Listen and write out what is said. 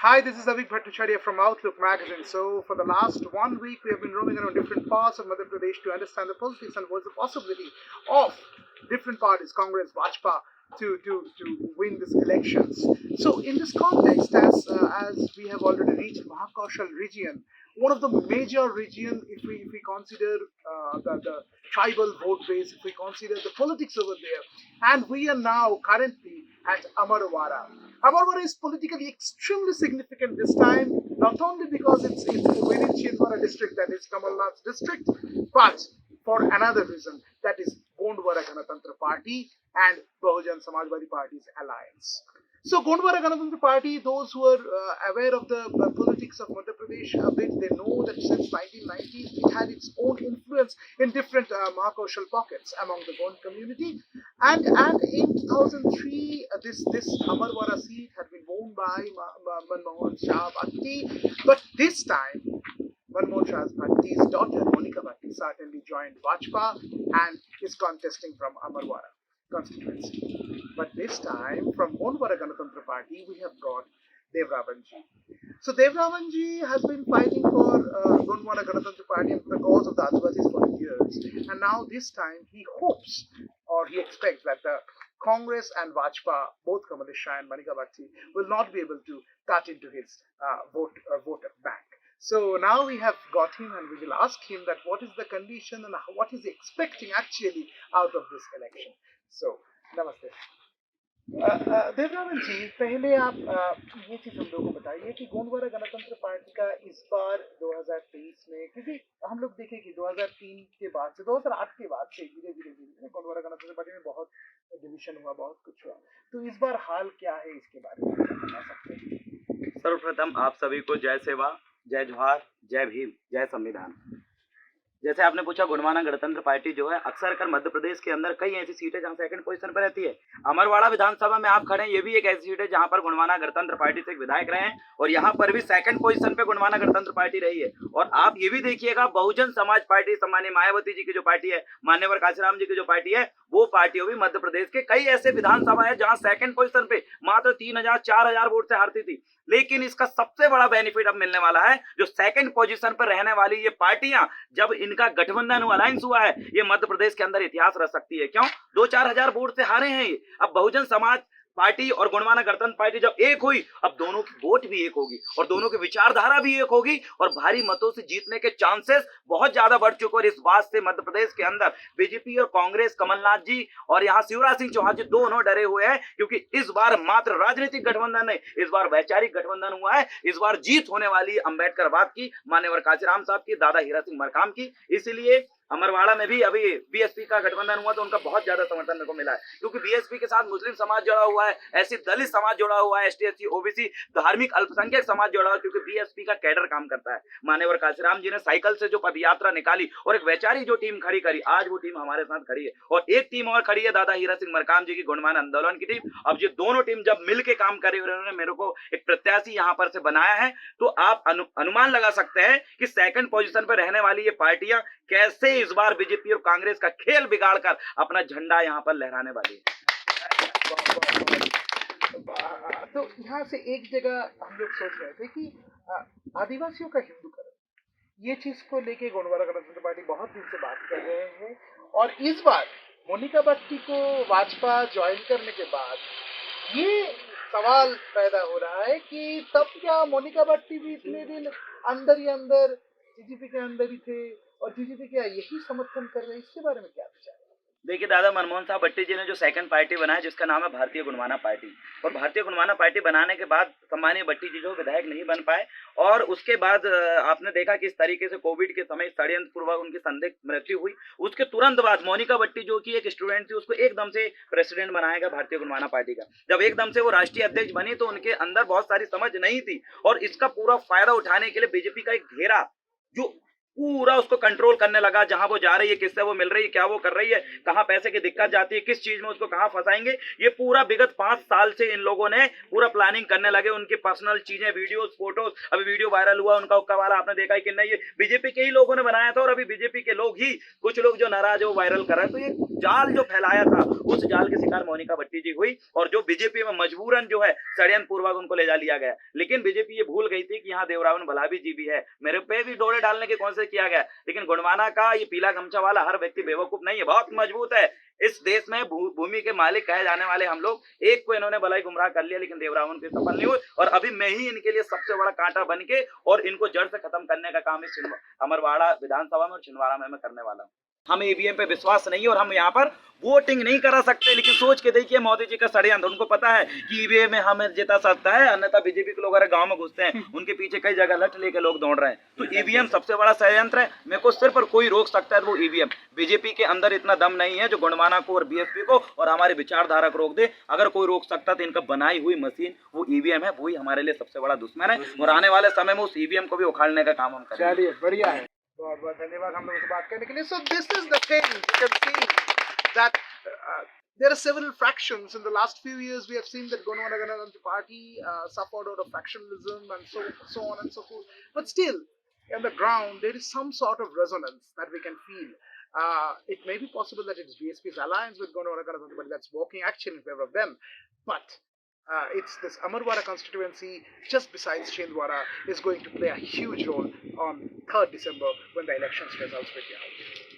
Hi, this is Avik Bhattacharya from Outlook magazine. So, for the last 1 week, we have been roaming around different parts of Madhya Pradesh to understand the politics and what's the possibility of different parties, Congress, Bhajpa, to win these elections. So, in this context, as we have already reached Mahakaushal region, one of the major region, if we consider the tribal vote base, if we consider the politics over there, and we are now currently at Amarwara. Amarwara is politically extremely significant this time, not only because it's within Chhindwara district, that is Kamal Nath's district, but for another reason, that is Gondwana Ganatantra Party and Bahujan Samajwadi Party's alliance. So Gondwana Ganatantra Party, those who are aware of the politics of Madhya Pradesh a bit, they know that since 1990s it had its own influence in different Mahakaushal pockets among the Gond community. And in 2003, this Amarwara seat had been won by Manmohan Shah Batti. But this time, Manmohan Shah Batti's daughter, Monika Batti, certainly joined Bhajpa and is contesting from Amarwara constituency. But this time, from Gondwana Ganatantra Party, we have got Devraven ji. So Devraven ji has been fighting for Gondwana Ganatantra Party and the cause of the Adivasis for years. And now this time, he hopes or he expects that the Congress and Bhajpa, both Kamal Shah and Monika Batti, will not be able to cut into his vote bank. So now we have got him and we will ask him that what is the condition and what is he expecting actually out of this election. So, namaste. देवरावन जी, पहले आप ये चीज हम लोगों को बताइए कि गोंडवाना गणतंत्र पार्टी का इस बार 2023 में, क्योंकि हम लोग देखें कि 2003 के बाद से 2008 के बाद से धीरे धीरे गोंडवाना गणतंत्र पार्टी में बहुत डिविजन हुआ, बहुत कुछ हुआ, तो इस बार हाल क्या है इसके बारे में बता सकते हैं? सर्वप्रथम आप सभी को जय सेवा, जय जोहार, जय भीम, जय संविधान। जैसे आपने पूछा, गोंडवाना गणतंत्र पार्टी जो है अक्सर कर मध्य प्रदेश के अंदर कई ऐसी सीटें जहां सेकंड पोजीशन पर रहती है। अमरवाड़ा विधानसभा में आप खड़े हैं, ये भी एक ऐसी सीट है जहां पर गोंडवाना गणतंत्र पार्टी से एक विधायक रहे हैं और यहां पर भी सेकंड पोजीशन पे गोंडवाना गणतंत्र पार्टी रही है। और आप ये भी देखिएगा, बहुजन समाज पार्टी, सम्मानीय मायावती जी की जो पार्टी है, मान्यवर काशीराम जी की जो पार्टी है, वो पार्टियों भी मध्य प्रदेश के कई ऐसे विधानसभा है जहां सेकंड पोजीशन पे मात्र 3000 4000 वोट से हारती थी। लेकिन इसका सबसे बड़ा बेनिफिट अब मिलने वाला है, जो सेकंड पोजीशन पर रहने वाली ये पार्टियां, जब इनका गठबंधन अलायंस हुआ है, ये मध्य प्रदेश के अंदर इतिहास रच सकती है। क्यों? 2-4 हजार वोट से हारे हैं ये। अब बहुजन समाज पार्टी और गोंडवाना गणतंत्र पार्टी जब एक हुई, अब दोनों की वोट भी एक होगी और दोनों की विचारधारा भी एक होगी और भारी मतों से जीतने के चांसेस बहुत ज्यादा बढ़ चुके। और इस बात से मध्य प्रदेश के अंदर बीजेपी और कांग्रेस, कमलनाथ जी और यहाँ शिवराज सिंह चौहान जी दोनों डरे हुए हैं, क्योंकि इस बार मात्र राजनीतिक गठबंधन नहीं, इस बार वैचारिक गठबंधन हुआ है। इस बार जीत होने वाली है अम्बेडकरवाद की, मान्यवर काशीराम साहब की, दादा हीरा सिंह मरकाम की। इसलिए अमरवाड़ा में भी अभी बीएसपी का गठबंधन हुआ तो उनका बहुत ज्यादा समर्थन मेरे को मिला है, क्योंकि बीएसपी के साथ मुस्लिम समाज जुड़ा हुआ है, ऐसी दलित समाज जुड़ा हुआ है, एसटी एससी ओबीसी धार्मिक अल्पसंख्यक समाज जुड़ा हुआ है, क्योंकि बीएसपी का कैडर काम करता है। मान्यवर काशीराम जी ने साइकिल से जो पदयात्रा निकाली और एक वैचारिक जो टीम खड़ी करी, आज वो टीम हमारे साथ खड़ी है। और एक टीम और खड़ी है, दादा हीरा सिंह मरकाम जी की गोंडवाना आंदोलन की टीम। अब ये दोनों टीम जब मिल के काम कर रही है, उन्होंने मेरे को एक प्रत्याशी यहाँ पर से बनाया है, तो आप अनुमान लगा सकते हैं कि सेकंड पोजीशन पर रहने वाली ये पार्टियां कैसे इस बार बीजेपी और कांग्रेस का खेल बिगाड़कर अपना झंडा यहाँ पर लहराने वाली है। तो यहाँ से एक जगह हम लोग सोच रहे थे कि आदिवासियों का हिंदूकरण, ये चीज को लेके गोंडवाना गणतंत्र पार्टी बहुत दिन से बात कर रहे हैं। और इस बार मोनिका बत्ती को भाजपा ज्वाइन करने के बाद ये सवाल पैदा हो रहा है कि तब क्या मोनिका बत्ती भी इतने दिन अंदर ही अंदर जीजीपी के अंदर ही थे और जीजीपी क्या यही समर्थन कर रहे हैं? इसके बारे में क्या विचार है? देखिए, दादा मनमोहन साहब बट्टी जी ने जो सेकंड पार्टी बनाया, जिसका नाम है भारतीय गोंडवाना पार्टी, और भारतीय गोंडवाना पार्टी बनाने के बाद सम्मानीय बट्टी जी जो विधायक नहीं बन पाए, और उसके बाद आपने देखा कि इस तरीके से कोविड के समय षड्यंत्र पूर्वक उनकी संदिग्ध मृत्यु हुई। उसके तुरंत बाद मोनिका बट्टी जो कि एक स्टूडेंट थी, उसको एकदम से प्रेसिडेंट बनाया गया भारतीय गोंडवाना पार्टी का। जब एकदम से वो राष्ट्रीय अध्यक्ष बनी तो उनके अंदर बहुत सारी समझ नहीं थी, और इसका पूरा फायदा उठाने के लिए बीजेपी का एक घेरा जो पूरा उसको कंट्रोल करने लगा, जहां वो जा रही है, किससे वो मिल रही है, क्या वो कर रही है, कहां पैसे की दिक्कत जाती है, किस चीज में उसको कहां फंसाएंगे, ये पूरा विगत 5 साल से इन लोगों ने पूरा प्लानिंग करने लगे। उनकी पर्सनल चीजें, वीडियोस, फोटोज, अभी वीडियो वायरल हुआ उनका हुक्का वाला, आपने देखा है कि नहीं, ये बीजेपी के ही लोगों ने बनाया था और अभी बीजेपी के लोग ही, कुछ लोग जो नाराज है वो वायरल कर रहे हैं। तो ये जाल जो फैलाया था, उस जाल के शिकार मोनिका बट्टी जी हुई और जो बीजेपी में मजबूरन जो है षड्यंत्र पूर्वक उनको ले जा लिया गया। लेकिन बीजेपी ये भूल गई थी कि यहाँ देवरावन भलावी जी भी है, मेरे पे भी डोरे डालने की कोशिश किया गया, लेकिन गोंडवाना का ये पीला गमछा वाला हर व्यक्ति बेवकूफ नहीं है, बहुत मजबूत है। इस देश में भूमि के मालिक कहे जाने वाले हम लोग, एक को इन्होंने भलाई गुमराह कर लिया, लेकिन देवरावन के सफल नहीं हुए और अभी मैं ही इनके लिए सबसे बड़ा कांटा बन के और इनको जड़ से खत्म करने का काम इस अमरवाड़ा विधानसभा में और छिंदवाड़ा में मैं करने वाला हूँ। हमें ईवीएम पे विश्वास नहीं है और हम यहाँ पर वोटिंग नहीं करा सकते, लेकिन सोच के देखिए मोदी जी का षड्यंत्र, उनको पता है कि ईवीएम में हमें जिता सकता है, अन्यथा बीजेपी के लोग अगर गांव में घुसते हैं, उनके पीछे कई जगह लठ लेके लोग दौड़ रहे हैं। तो ईवीएम सबसे बड़ा षड्यंत्र है, मेरे को सिर्फ और कोई रोक सकता है वो ईवीएम। बीजेपी के अंदर इतना दम नहीं है जो गोंडवाना को और बीएसपी को और हमारे विचारधारा को रोक दे। अगर कोई रोक सकता तो इनका बनाई हुई मशीन वो ईवीएम है, वही हमारे लिए सबसे बड़ा दुश्मन है और आने वाले समय में उस ईवीएम को भी उखाड़ने का काम हम करेंगे। चलिए, बढ़िया है, बहुत बहुत धन्यवाद हम लोगों से बात करने के लिए। So this is the thing, you can see that there are several fractions. In the last few years, we have seen that Gondwana Ganatantra party suffered out of factionalism and so on and so forth. But still, on the ground, there is some sort of resonance that we can feel. It may be possible that it's BSP's alliance with Gondwana Ganatantra party that's working actually in favor of them. But it's this Amarwara constituency just besides Chhindwara is going to play a huge role on 3rd December when the elections results will be out.